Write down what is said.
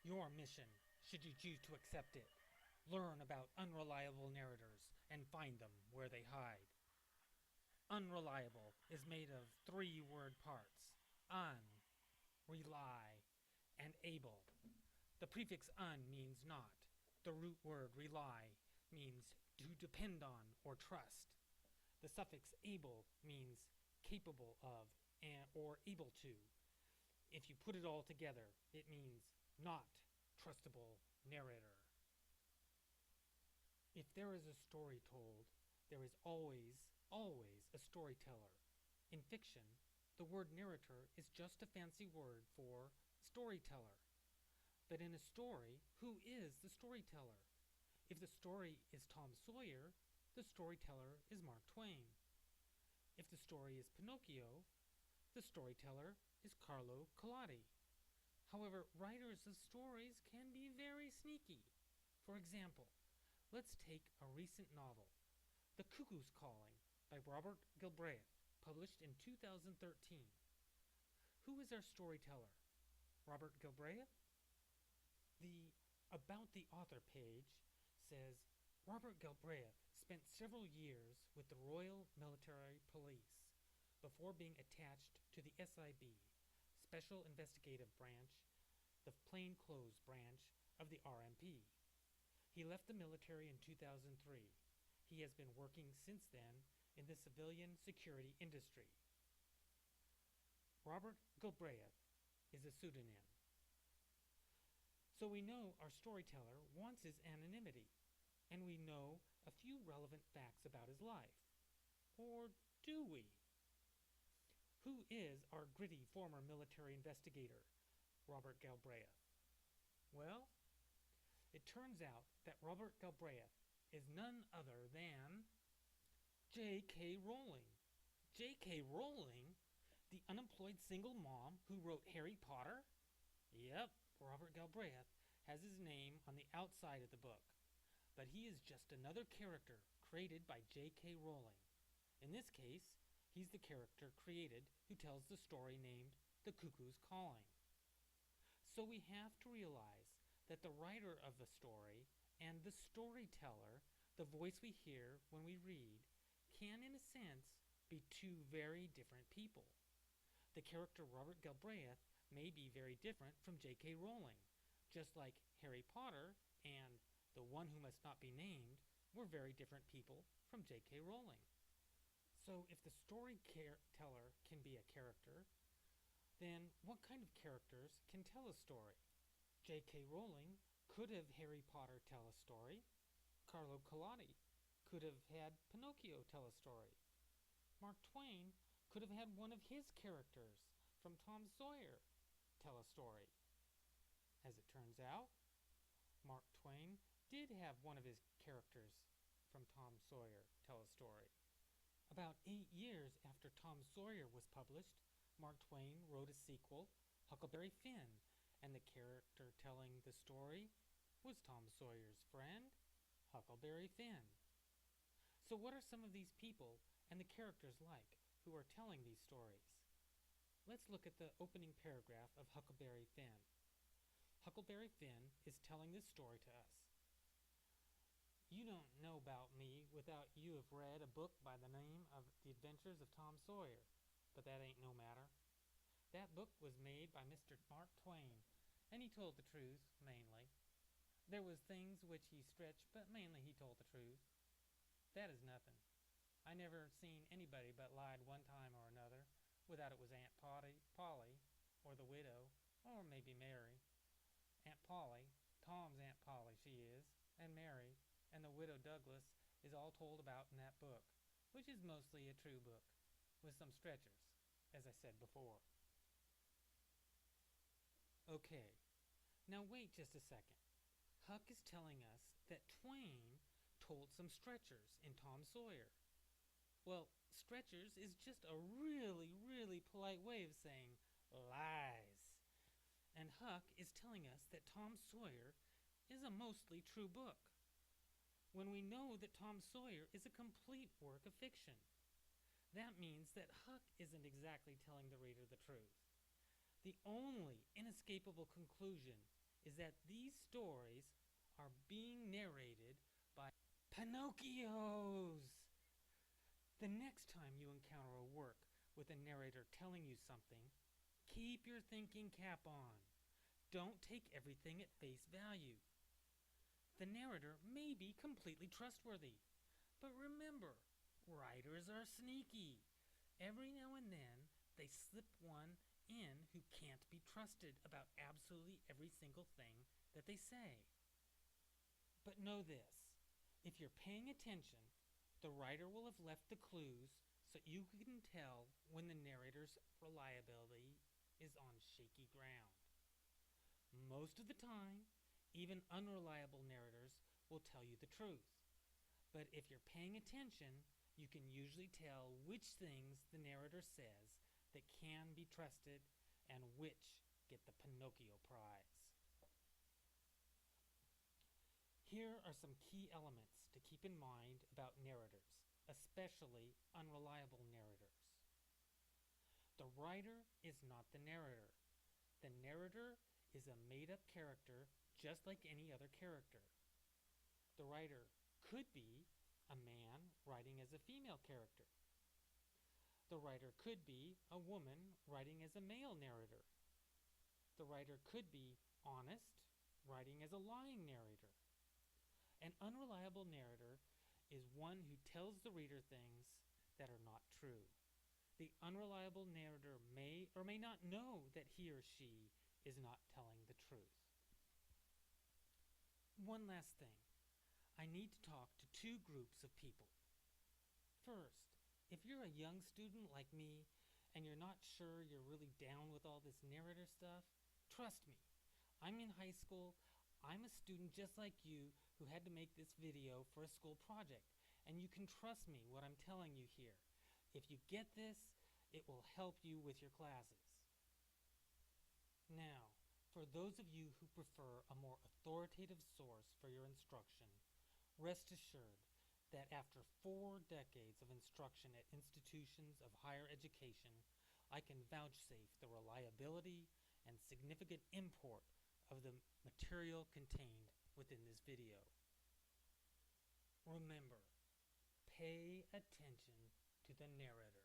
Your mission, should you choose to accept it, learn about unreliable narrators and find them where they hide. Unreliable is made of three word parts: un, rely, and able. The prefix un means not. The root word rely means to depend on or trust. The suffix able means capable of or able to. If you put it all together, it means not trustable narrator. If there is a story told, there is always a storyteller. In fiction, the word narrator is just a fancy word for storyteller. But in a story, who is the storyteller? If the story is Tom Sawyer, the storyteller is Mark Twain. If the story is Pinocchio, the storyteller is Carlo Collodi. However, writers of stories can be very sneaky. For example, let's take a recent novel, The Cuckoo's Calling by Robert Galbraith, published in 2013. Who is our storyteller? Robert Galbraith? The About the Author page says Robert Galbraith spent several years with the Royal Military Police before being attached to the SIB, Special Investigative Branch, the plainclothes branch of the RMP. He left the military in 2003. He has been working since then in the civilian security industry. Robert Galbraith is a pseudonym. So we know our storyteller wants his anonymity, and we know a few relevant facts about his life. Or do we? Who is our gritty former military investigator, Robert Galbraith? Well, it turns out that Robert Galbraith is none other than J.K. Rowling. J.K. Rowling? The unemployed single mom who wrote Harry Potter? Yep, Robert Galbraith has his name on the outside of the book, but he is just another character created by J.K. Rowling. In this case, he's the character created who tells the story named The Cuckoo's Calling. So we have to realize that the writer of the story and the storyteller, the voice we hear when we read, can in a sense be two very different people. The character Robert Galbraith may be very different from J.K. Rowling, just like Harry Potter and The One Who Must Not Be Named were very different people from J.K. Rowling. So if the storyteller can be a character, then what kind of characters can tell a story? J.K. Rowling could have Harry Potter tell a story. Carlo Collodi could have had Pinocchio tell a story. Mark Twain could have had one of his characters from Tom Sawyer tell a story. As it turns out, Mark Twain did have one of his characters from Tom Sawyer tell a story. About 8 years after Tom Sawyer was published, Mark Twain wrote a sequel, Huckleberry Finn, and the character telling the story was Tom Sawyer's friend, Huckleberry Finn. So what are some of these people and the characters like who are telling these stories? Let's look at the opening paragraph of Huckleberry Finn. Huckleberry Finn is telling this story to us. You don't know about me without you have read a book by the name of The Adventures of Tom Sawyer, but that ain't no matter. That book was made by Mr. Mark Twain, and he told the truth, mainly. There was things which he stretched, but mainly he told the truth. That is nothing. I never seen anybody but lied one time or another, without it was Aunt Polly, or the widow, or maybe Mary. Aunt Polly, Tom's Aunt Polly she is, and Mary, and the widow Douglas is all told about in that book, which is mostly a true book, with some stretchers, as I said before. Okay, now wait just a second. Huck is telling us that Twain told some stretchers in Tom Sawyer. Well, stretchers is just a really polite way of saying lies. And Huck is telling us that Tom Sawyer is a mostly true book, when we know that Tom Sawyer is a complete work of fiction. That means that Huck isn't exactly telling the reader the truth. The only inescapable conclusion is that these stories are being narrated by Pinocchios. The next time you encounter a work with a narrator telling you something, keep your thinking cap on. Don't take everything at face value. The narrator may be completely trustworthy, but remember, writers are sneaky. Every now and then, they slip one in who can't be trusted about absolutely every single thing that they say. But know this, if you're paying attention, the writer will have left the clues so you can tell when the narrator's reliability is on shaky ground. Most of the time, even unreliable narrators will tell you the truth. But if you're paying attention, you can usually tell which things the narrator says that can be trusted and which get the Pinocchio prize. Here are some key elements to keep in mind about narrators, especially unreliable narrators. The writer is not the narrator. The narrator is a made-up character just like any other character. The writer could be a man writing as a female character. The writer could be a woman writing as a male narrator. The writer could be honest, writing as a lying narrator. An unreliable narrator is one who tells the reader things that are not true. The unreliable narrator may or may not know that he or she is not telling the truth. One last thing. I need to talk to two groups of people. First, if you're a young student like me and you're not sure you're really down with all this narrator stuff, trust me. I'm in high school. I'm a student just like you who had to make this video for a school project, and you can trust me what I'm telling you here. If you get this, it will help you with your classes. Now, for those of you who prefer a more authoritative source for your instruction, rest assured that after 4 decades of instruction at institutions of higher education, I can vouchsafe the reliability and significant import of the material contained within this video. Remember, pay attention to the narrator.